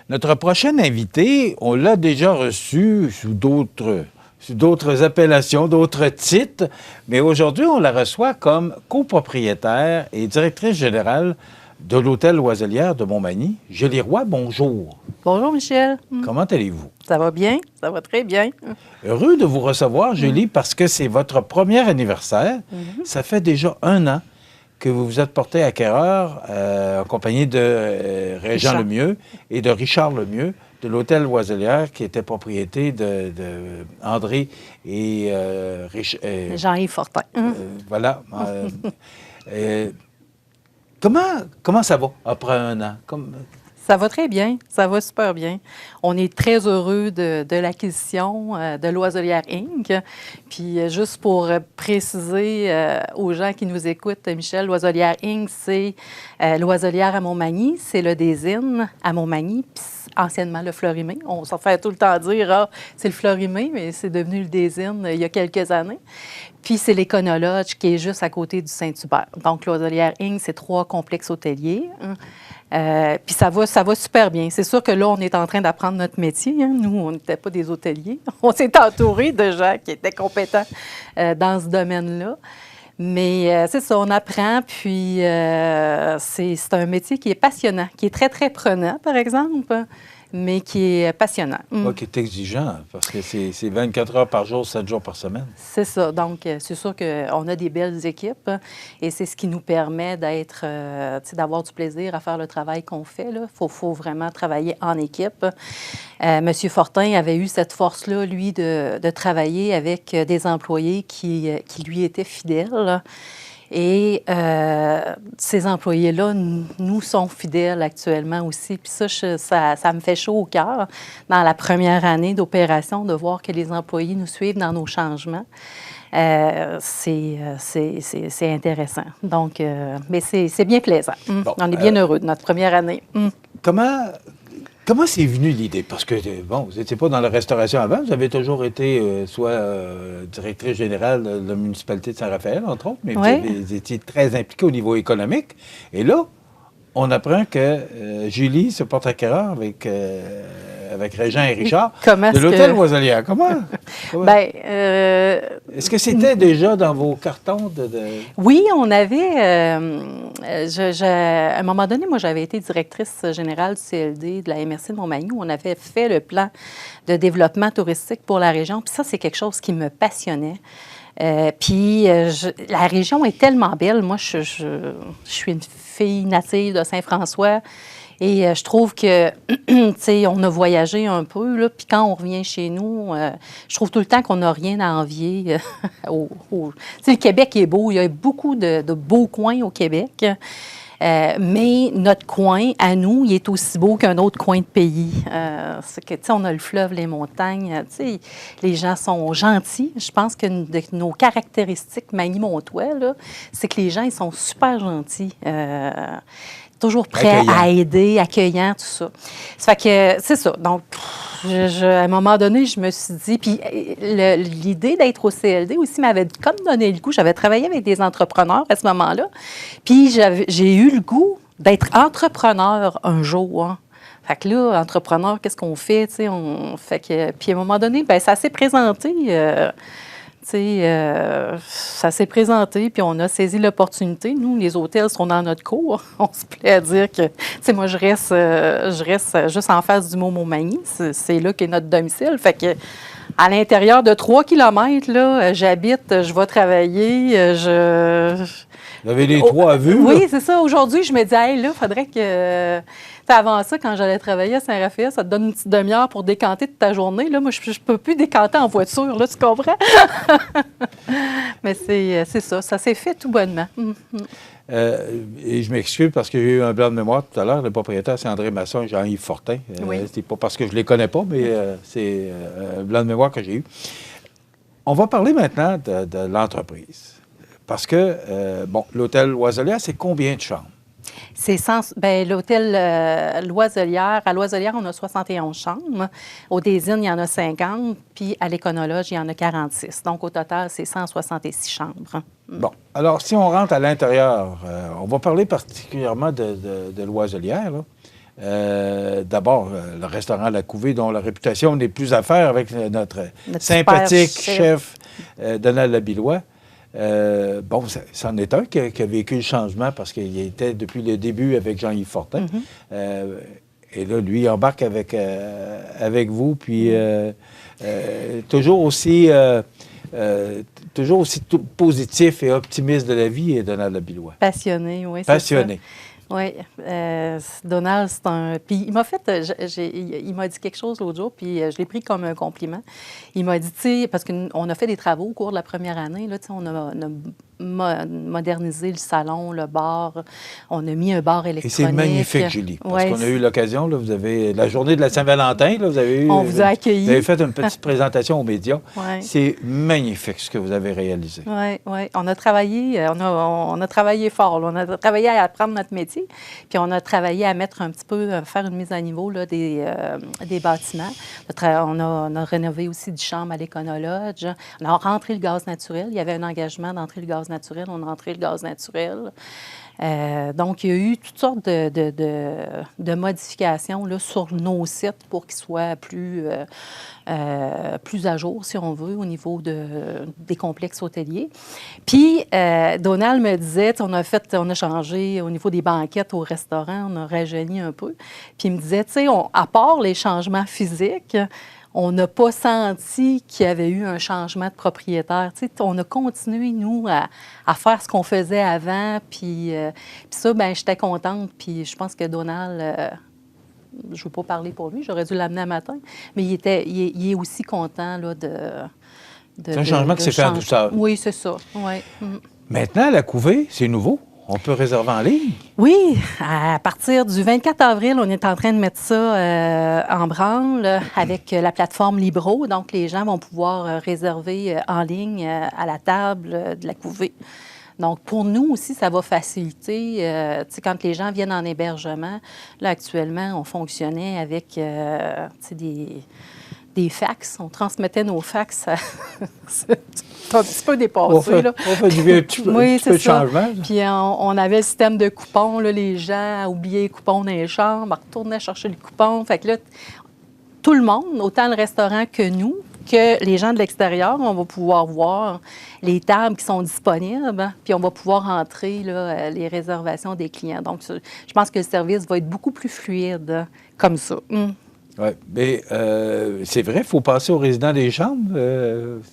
Notre prochain invité, on l'a déjà reçu sous d'autres appellations, d'autres titres, mais aujourd'hui, on la reçoit comme copropriétaire et directrice générale de l'Hôtel Loiselière de Montmagny. Julie Roy, bonjour. Bonjour, Michel. Comment allez-vous? Ça va bien? Ça va très bien. Heureux de vous recevoir, Julie, parce que c'est votre premier anniversaire. Ça fait déjà 1 an que vous vous êtes porté acquéreur en compagnie de Régent Richard. Lemieux et de Richard Lemieux de l'Hôtel Loiselière, qui était propriété de André et Jean-Yves Fortin. voilà. Comment ça va après 1 an? Ça va très bien. Ça va super bien. On est très heureux de l'acquisition de Loiselière Inc. Puis juste pour préciser aux gens qui nous écoutent, Michel, Loiselière Inc., c'est Loiselière à Montmagny, c'est le Des-Innes à Montmagny, puis anciennement le Florimé. On s'en fait tout le temps dire, ah, c'est le Florimé, mais c'est devenu le Des-Innes il y a quelques années. Puis c'est l'Éconologe qui est juste à côté du Saint-Hubert. Donc Loiselière Inc., c'est 3 complexes hôteliers. Puis ça va super bien. C'est sûr que là, on est en train d'apprendre notre métier. Hein. Nous, on n'était pas des hôteliers. On s'est entouré de gens qui étaient compétents dans ce domaine-là. Mais c'est ça, on apprend, puis c'est un métier qui est passionnant, qui est très, très prenant, par exemple, mais qui est passionnant. Pas qui est exigeant, parce que c'est 24 heures par jour, 7 jours par semaine. C'est ça. Donc, c'est sûr qu'on a des belles équipes et c'est ce qui nous permet d'avoir du plaisir à faire le travail qu'on fait. Il faut vraiment travailler en équipe. Monsieur Fortin avait eu cette force-là, lui, de travailler avec des employés qui lui étaient fidèles. Et ces employés-là nous sont fidèles actuellement aussi. Puis ça me fait chaud au cœur, dans la première année d'opération, de voir que les employés nous suivent dans nos changements. C'est intéressant. Donc, mais c'est bien plaisant. Bon, on est bien heureux de notre première année. Comment c'est venu l'idée? Parce que, bon, vous n'étiez pas dans la restauration avant, vous avez toujours été soit directrice générale de la municipalité de Saint-Raphaël, entre autres, mais vous étiez très impliquée au niveau économique. Et là, on apprend que Julie se porte acquéreur avec Régent et Richard de l'Hôtel Loiselière. Comment? Bien, est-ce que c'était déjà dans vos cartons Oui, on avait... à un moment donné, moi, j'avais été directrice générale du CLD de la MRC de Montmagny, où on avait fait le plan de développement touristique pour la région. Puis ça, c'est quelque chose qui me passionnait. La région est tellement belle. Moi, je suis une fille native de Saint-François et je trouve que, tu sais, on a voyagé un peu, là, puis quand on revient chez nous, je trouve tout le temps qu'on n'a rien à envier. Tu sais, le Québec est beau. Il y a beaucoup de beaux coins au Québec. Mais notre coin, à nous, il est aussi beau qu'un autre coin de pays. C'est que, tu sais, on a le fleuve, les montagnes, tu sais, les gens sont gentils. Je pense que de nos caractéristiques Magny-Montois, là, c'est que les gens, ils sont super gentils. Toujours prêts à aider, accueillants, tout ça. Ça fait que, c'est ça. Donc, à un moment donné, je me suis dit... Puis l'idée d'être au CLD aussi m'avait comme donné le goût. J'avais travaillé avec des entrepreneurs à ce moment-là. Puis j'ai eu le goût d'être entrepreneur un jour. Hein. Fait que là, entrepreneur, qu'est-ce qu'on fait? Tu sais, puis à un moment donné, bien, ça s'est présenté... ça s'est présenté, puis on a saisi l'opportunité. Nous, les hôtels sont dans notre cour. On se plaît à dire que, tu sais, moi, je reste juste en face du Montmagny. C'est là qu'est notre domicile. Fait que, à l'intérieur de 3 kilomètres, là, j'habite, je vais travailler, Vous avez les 3 à vue? Oui, c'est ça. Aujourd'hui, je me dis, hey, là, il faudrait que... Avant ça, quand j'allais travailler à Saint-Raphaël, ça te donne une petite demi-heure pour décanter toute ta journée. Là, moi, je ne peux plus décanter en voiture, là, tu comprends? Mais c'est ça. Ça s'est fait tout bonnement. Et je m'excuse parce que j'ai eu un blanc de mémoire tout à l'heure. Le propriétaire, c'est André Masson et Jean-Yves Fortin. Oui. C'est pas parce que je ne les connais pas, mais c'est un blanc de mémoire que j'ai eu. On va parler maintenant de l'entreprise. Parce que, l'hôtel Loiselière, c'est combien de chambres? L'hôtel Loiselière, à Loiselière, on a 71 chambres. Au Des-Innes, il y en a 50. Puis à l'Éconologe, il y en a 46. Donc, au total, c'est 166 chambres. Bon. Alors, si on rentre à l'intérieur, on va parler particulièrement de Loiselière, là. D'abord, le restaurant La Couvée, dont la réputation n'est plus à faire avec notre sympathique chef Donald Labillois. Bon, c'en est un qui a vécu le changement parce qu'il était depuis le début avec Jean-Yves Fortin. Et là, lui, il embarque avec vous, puis toujours aussi positif et optimiste de la vie, Donald Labillois. Passionné, oui. Passionné. Oui, Donald, c'est un... Puis il m'a fait... il m'a dit quelque chose l'autre jour, puis je l'ai pris comme un compliment. Il m'a dit, tu sais, parce qu'on a fait des travaux au cours de la première année, là, tu sais, on a modernisé le salon, le bar, on a mis un bar électronique. Et c'est magnifique, Julie, parce qu'on a eu l'occasion, là, vous avez... La journée de la Saint-Valentin, là, vous avez eu... On vous a accueillis. Vous avez fait une petite présentation aux médias. Ouais. C'est magnifique, ce que vous avez réalisé. Oui, oui. On a travaillé, on a travaillé fort, là. On a travaillé à apprendre notre métier. Puis on a travaillé à mettre un petit peu, faire une mise à niveau là, des bâtiments. On a rénové aussi du chambre à l'Econolodge. On a rentré le gaz naturel. Il y avait un engagement d'entrer le gaz naturel. On a rentré le gaz naturel. Donc, il y a eu toutes sortes de modifications là, sur nos sites pour qu'ils soient plus à jour, si on veut, au niveau des complexes hôteliers. Puis, Donald me disait, on a changé au niveau des banquettes au restaurant, on a rajeuni un peu. Puis, il me disait, tu sais, à part les changements physiques, on n'a pas senti qu'il y avait eu un changement de propriétaire. Tu sais, on a continué, nous, à faire ce qu'on faisait avant. Puis ça, bien, j'étais contente. Puis je pense que Donald, je ne veux pas parler pour lui, j'aurais dû l'amener un matin, mais il est aussi content là, c'est un changement qui s'est fait en douceur. Oui, c'est ça. Ouais. Maintenant, La Couvée, c'est nouveau. On peut réserver en ligne? Oui, à partir du 24 avril, on est en train de mettre ça en branle avec la plateforme Libro. Donc, les gens vont pouvoir réserver en ligne à la table de La Couvée. Donc, pour nous aussi, ça va faciliter. Tu sais, quand les gens viennent en hébergement, là, actuellement, on fonctionnait avec tu sais, des fax. On transmettait nos fax. C'est un petit peu dépassé. On fait un petit peu de changement. Puis on avait le système de coupons. Là, les gens oubliaient les coupons dans les chambres, retournaient chercher le coupon. Fait que là, tout le monde, autant le restaurant que nous, que les gens de l'extérieur, on va pouvoir voir les tables qui sont disponibles, puis on va pouvoir entrer là, les réservations des clients. Donc, je pense que le service va être beaucoup plus fluide comme ça. Oui, mais c'est vrai, il faut passer aux résidents des chambres.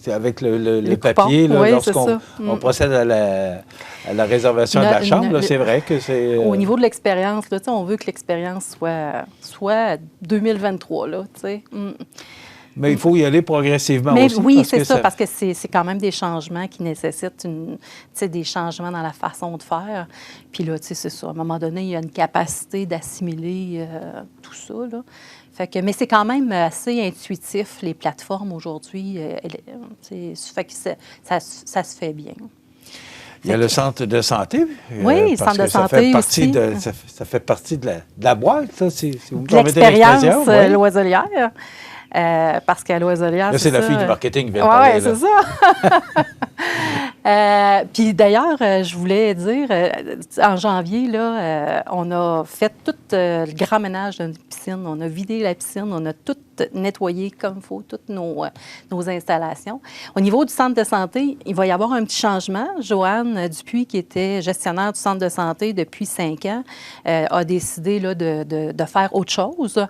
C'est avec le papier, là, oui, lorsqu'on procède à la réservation de la chambre. C'est vrai que c'est... Au niveau de l'expérience, là, on veut que l'expérience soit 2023. Là, Mais il faut y aller progressivement aussi. Oui, c'est ça, parce que c'est quand même des changements qui nécessitent des changements dans la façon de faire. Puis là, c'est ça. À un moment donné, il y a une capacité d'assimiler tout ça, là. Mais c'est quand même assez intuitif, les plateformes aujourd'hui. Fait que ça se fait bien. Il y a le centre de santé. Oui, le centre de santé aussi. Ça fait partie de la boîte, ça, si vous me permettez l'expérience loiselière. Parce qu'à Loiselière, là, c'est la fille du marketing qui vient de parler. Oui, c'est ça. Puis d'ailleurs, je voulais dire, en janvier, là, on a fait tout le grand ménage de notre piscine. On a vidé la piscine, on a tout nettoyé comme il faut, toutes nos installations. Au niveau du centre de santé, il va y avoir un petit changement. Joanne Dupuis, qui était gestionnaire du centre de santé depuis 5 ans, a décidé là, de faire autre chose.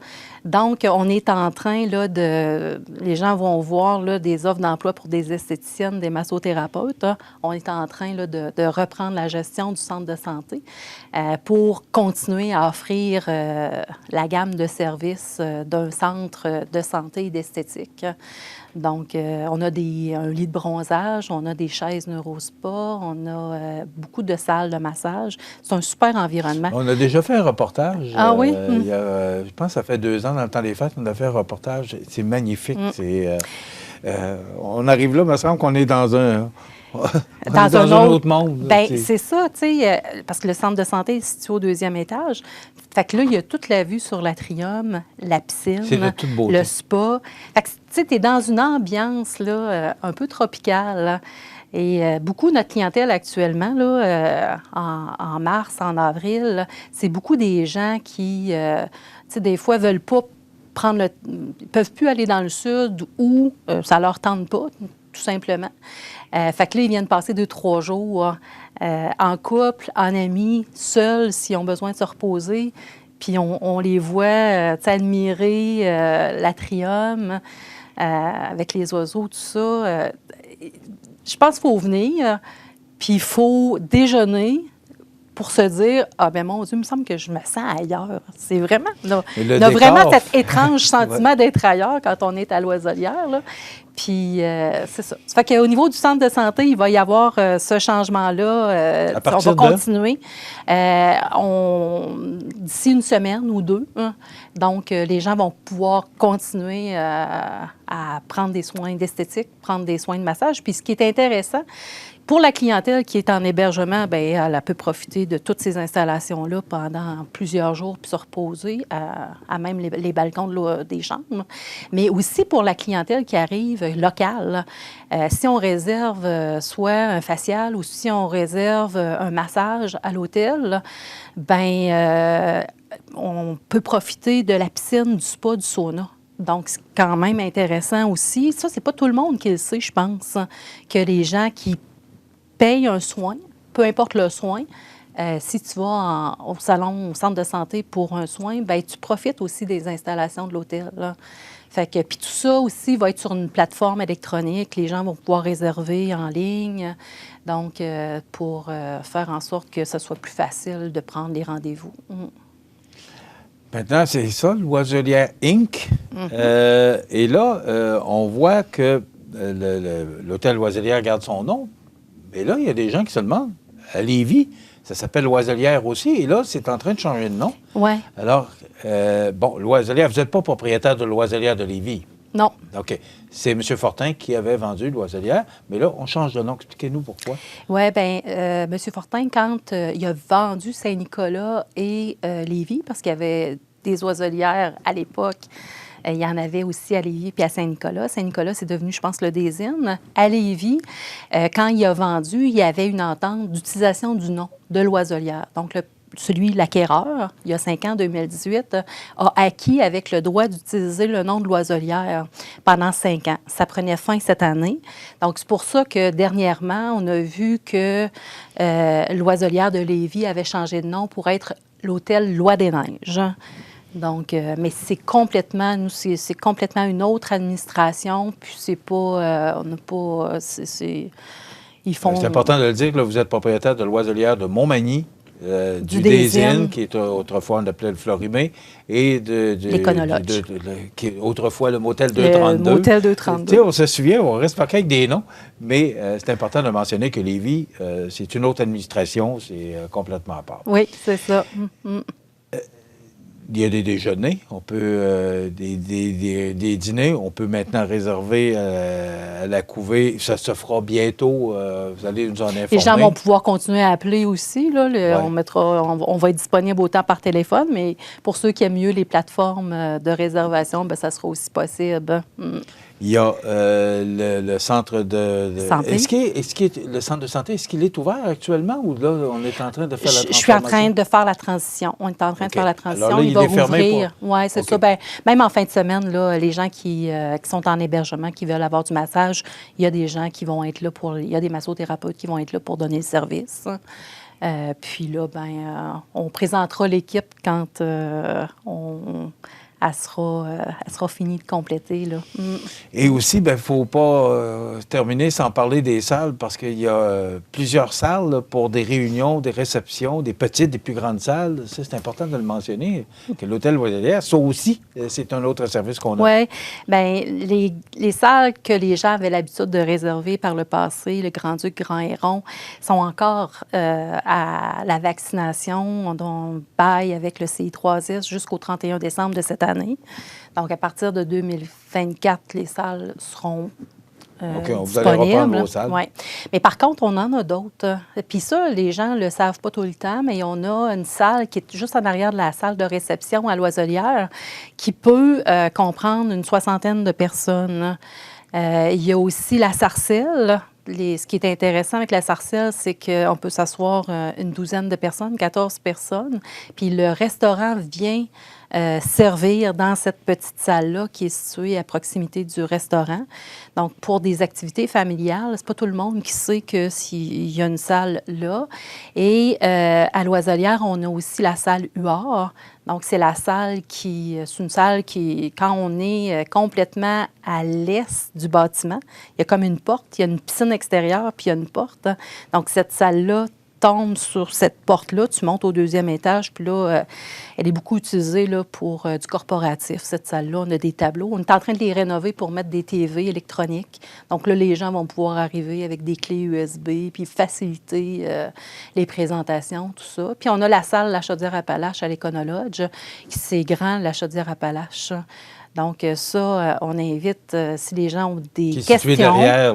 Donc, on est en train, là, les gens vont voir là, des offres d'emploi pour des esthéticiennes, des massothérapeutes. Hein. On est en train là, de reprendre la gestion du centre de santé pour continuer à offrir la gamme de services d'un centre de santé et d'esthétique. Donc, on a un lit de bronzage, on a des chaises neurospa, on a beaucoup de salles de massage. C'est un super environnement. On a déjà fait un reportage. Ah oui? Je pense que ça fait 2 ans, dans le temps des fêtes, on a fait un reportage. C'est magnifique. On arrive là, il me semble qu'on est dans un autre monde. Bien, c'est ça, tu sais, parce que le centre de santé est situé au 2e étage. Fait que là, il y a toute la vue sur l'atrium, la piscine, le spa. Fait que, tu sais, tu es dans une ambiance, là, un peu tropicale. Et beaucoup de notre clientèle actuellement, là, en mars, en avril, là, c'est beaucoup des gens qui, tu sais, des fois, veulent pas peuvent plus aller dans le sud ou ça leur tente pas, tout simplement. Fait que là, ils viennent passer 2-3 jours en couple, en amis, seuls, s'ils ont besoin de se reposer. Puis on les voit admirer l'atrium avec les oiseaux, tout ça. Je pense qu'il faut venir, puis il faut déjeuner pour se dire « Ah, ben mon Dieu, il me semble que je me sens ailleurs. » C'est vraiment, là, on a vraiment cet étrange sentiment d'être ailleurs quand on est à Loiselière, là. Puis, c'est ça. Ça fait qu'au niveau du centre de santé, il va y avoir ce changement-là. On va continuer. D'ici une semaine ou deux. Hein, donc, les gens vont pouvoir continuer à prendre des soins d'esthétique, prendre des soins de massage. Puis, ce qui est intéressant, pour la clientèle qui est en hébergement, bien, elle peut profiter de toutes ces installations-là pendant plusieurs jours puis se reposer à même les balcons des chambres. Mais aussi pour la clientèle qui arrive locale, si on réserve soit un facial ou si on réserve un massage à l'hôtel, bien, on peut profiter de la piscine, du spa, du sauna. Donc, c'est quand même intéressant aussi. Ça, c'est pas tout le monde qui le sait, je pense, que les gens qui payent un soin, peu importe le soin. Si tu vas au salon, au centre de santé pour un soin, bien, tu profites aussi des installations de l'hôtel, là. Fait que, puis tout ça aussi va être sur une plateforme électronique. Les gens vont pouvoir réserver en ligne, donc pour faire en sorte que ce soit plus facile de prendre les rendez-vous. Maintenant, c'est ça, Loiselière Inc. Et là, on voit que l'hôtel Loiselière garde son nom. Mais là, il y a des gens qui se demandent, à Lévis, ça s'appelle Loiselière aussi, et là, c'est en train de changer de nom. Oui. Alors, bon, Loiselière, vous n'êtes pas propriétaire de Loiselière de Lévis? Non. OK. C'est M. Fortin qui avait vendu Loiselière, mais là, on change de nom. Expliquez-nous pourquoi. Oui, bien, M. Fortin, quand il a vendu Saint-Nicolas et Lévis, parce qu'il y avait des oiselières à l'époque, il y en avait aussi à Lévis puis à Saint-Nicolas. Saint-Nicolas, c'est devenu, je pense, le Désine. À Lévis, quand il a vendu, il y avait une entente d'utilisation du nom de Loiselière. Donc, l'acquéreur, il y a 5 ans, en 2018, a acquis avec le droit d'utiliser le nom de Loiselière pendant 5 ans. Ça prenait fin cette année. Donc, c'est pour ça que dernièrement, on a vu que Loiselière de Lévis avait changé de nom pour être l'hôtel Loi des Neiges. Donc, mais c'est complètement une autre administration, puis c'est pas, on n'a pas, ils font... C'est important de le dire, là, vous êtes propriétaire de Loiselière de Montmagny, du Désine, qui est autrefois on appelait le Florimé, et l'Éconologe, qui est autrefois le Motel 232. Le Motel 232. Tu sais, on se souvient, on reste pas avec des noms, mais c'est important de mentionner que Lévis, c'est une autre administration, c'est complètement à part. Oui, c'est ça. Il y a des déjeuners, on peut des dîners, on peut maintenant réserver à la couvée. Ça se fera bientôt. Vous allez nous en informer. Les gens vont pouvoir continuer à appeler aussi. Là, on va être disponible autant par téléphone, mais pour ceux qui aiment mieux les plateformes de réservation, bien, ça sera aussi possible. Il y a le centre de santé. Le centre de santé, est-ce qu'il est ouvert actuellement ou là, on est en train de faire la transformation? Je suis en train de faire la transition. On est en train de faire la transition. Alors là, il va rouvrir. Oui, c'est ça. Ben, même en fin de semaine, là, les gens qui sont en hébergement, qui veulent avoir du massage, il y a des gens qui vont être là il y a des massothérapeutes qui vont être là pour donner le service. Puis là, on présentera l'équipe quand elle sera finie de compléter. Là. Et aussi, il ne faut pas terminer sans parler des salles, parce qu'il y a plusieurs salles là, pour des réunions, des réceptions, des petites, des plus grandes salles. Ça, c'est important de le mentionner, que l'hôtel Loiselière, ça aussi, c'est un autre service qu'on a. Oui. Bien, les salles que les gens avaient l'habitude de réserver par le passé, le Grand-Duc, Grand Héron, sont encore à la vaccination. On baille avec le CI3S jusqu'au 31 décembre de cette année. Donc, à partir de 2024, les salles seront OK, vous disponibles. allez reprendre vos salles. Ouais. Mais par contre, on en a d'autres. Puis ça, les gens ne le savent pas tout le temps, mais on a une salle qui est juste en arrière de la salle de réception à Loiselière qui peut comprendre une 60aine de personnes. Il y a aussi la Sarcelle, ce qui est intéressant avec la Sarcelle, c'est qu'on peut s'asseoir une douzaine de personnes, 14 personnes, puis le restaurant vient servir dans cette petite salle-là qui est située à proximité du restaurant. Donc, pour des activités familiales, c'est pas tout le monde qui sait que s'il y a une salle là. Et à Loiselière, on a aussi la salle UR. Donc, c'est la salle c'est une salle qui, quand on est complètement à l'est du bâtiment, il y a comme une porte, il y a une piscine extérieure, puis il y a une porte. Donc, cette salle-là tombe sur cette porte-là, tu montes au 2e étage, puis là, elle est beaucoup utilisée là, pour du corporatif, cette salle-là. On a des tableaux. On est en train de les rénover pour mettre des TV électroniques. Donc là, les gens vont pouvoir arriver avec des clés USB, puis faciliter les présentations, tout ça. Puis on a la salle La Chaudière-Appalaches à l'Econolodge. C'est grand, La Chaudière-Appalaches. Donc, ça, on invite, si les gens ont des questions, derrière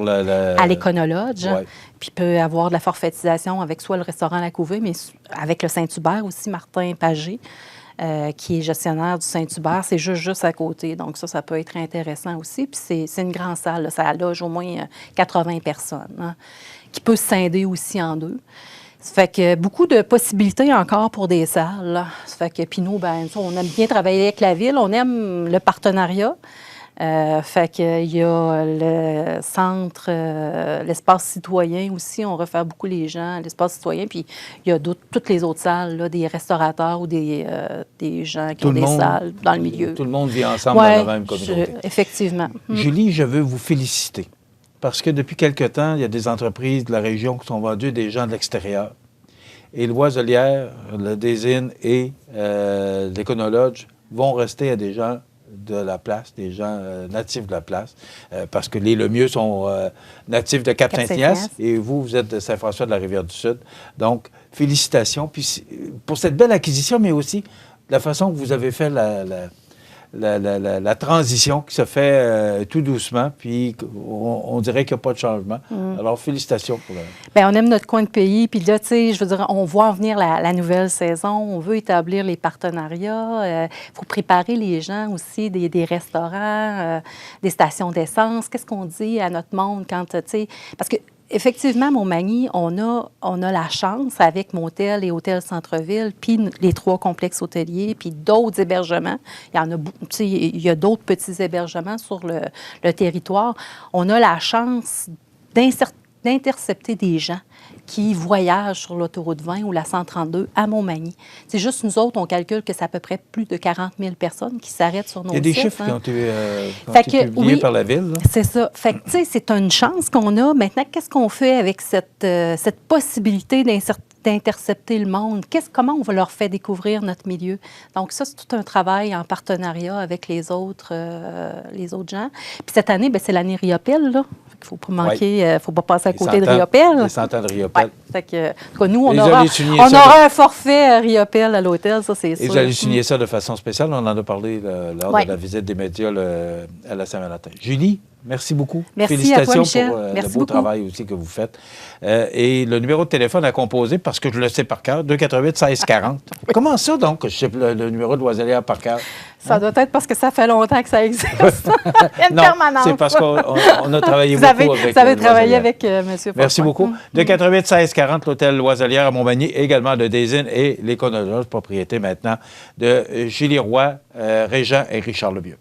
à l'Econolodge, ouais. Puis il peut avoir de la forfaitisation avec soit le restaurant La Couvée, mais avec le Saint-Hubert aussi, Martin Pagé, qui est gestionnaire du Saint-Hubert. C'est juste à côté. Donc, ça peut être intéressant aussi. Puis c'est une grande salle, là. Ça loge au moins 80 personnes, hein, qui peut se scinder aussi en deux. Ça fait que beaucoup de possibilités encore pour des salles, là. Ça fait que, puis nous, bien, on aime bien travailler avec la ville, on aime le partenariat. Fait qu'il y a le centre, l'espace citoyen aussi, on refaire beaucoup les gens, l'espace citoyen, puis il y a toutes les autres salles, là, des restaurateurs ou des gens qui ont des salles dans le milieu. Tout le monde vit ensemble dans la même communauté. Effectivement. Julie, je veux vous féliciter. Parce que depuis quelque temps, il y a des entreprises de la région qui sont vendues des gens de l'extérieur. Et Loiselière, le Des-Innes et l'Econolodge vont rester à des gens de la place, des gens natifs de la place, parce que les Lemieux sont natifs de Cap-Saint-Ignace et vous êtes de Saint-François de la Rivière-du-Sud. Donc, félicitations. Puis pour cette belle acquisition, mais aussi la façon que vous avez fait la transition qui se fait tout doucement, puis on dirait qu'il n'y a pas de changement. Alors, félicitations pour Bien, on aime notre coin de pays, puis là, tu sais, je veux dire, on voit en venir la nouvelle saison, on veut établir les partenariats, il faut préparer les gens aussi, des restaurants, des stations d'essence. Qu'est-ce qu'on dit à notre monde quand, tu sais, parce que effectivement, Montmagny, on a la chance avec Motel et Hôtel Centre-Ville, puis les 3 complexes hôteliers, puis d'autres hébergements. Il y en a, il y a d'autres petits hébergements sur le territoire. On a la chance d'intercepter des gens qui voyagent sur l'autoroute 20 ou la 132 à Montmagny. C'est juste nous autres, on calcule que c'est à peu près plus de 40 000 personnes qui s'arrêtent sur nos sites. Il y a des chiffres qui ont été publiés par la Ville. C'est ça. Fait que, tu sais, c'est une chance qu'on a. Maintenant, qu'est-ce qu'on fait avec cette possibilité d'intercepter le monde? Comment on va leur faire découvrir notre milieu? Donc ça, c'est tout un travail en partenariat avec les autres gens. Puis cette année, bien, c'est l'année Riopelle, là. Il ne faut pas manquer, faut pas passer à côté de Riopelle. Les 100 ans de Riopelle. Ouais. Fait que, en tout cas, nous, on aura un forfait Riopelle à l'hôtel, ça, c'est sûr. Et vous allez signer ça de façon spéciale. On en a parlé lors de la visite des médias à la Saint-Valentin. Julie, merci beaucoup. Merci félicitations à toi, Michel. pour le beau travail aussi que vous faites. Et le numéro de téléphone à composer, parce que je le sais par cœur, 288-1640. Comment ça, donc, que je sais le numéro de Loiselière par cœur? Ça doit être parce que ça fait longtemps que ça existe. Non, c'est parce qu'on a travaillé beaucoup avec Vous avez travaillé avec M. Merci beaucoup. 288-1640, l'hôtel Loiselière à Montmagny, également de Des-Innes et l'Econolodge, propriété maintenant de Julie Roy, Régent et Richard Lemieux.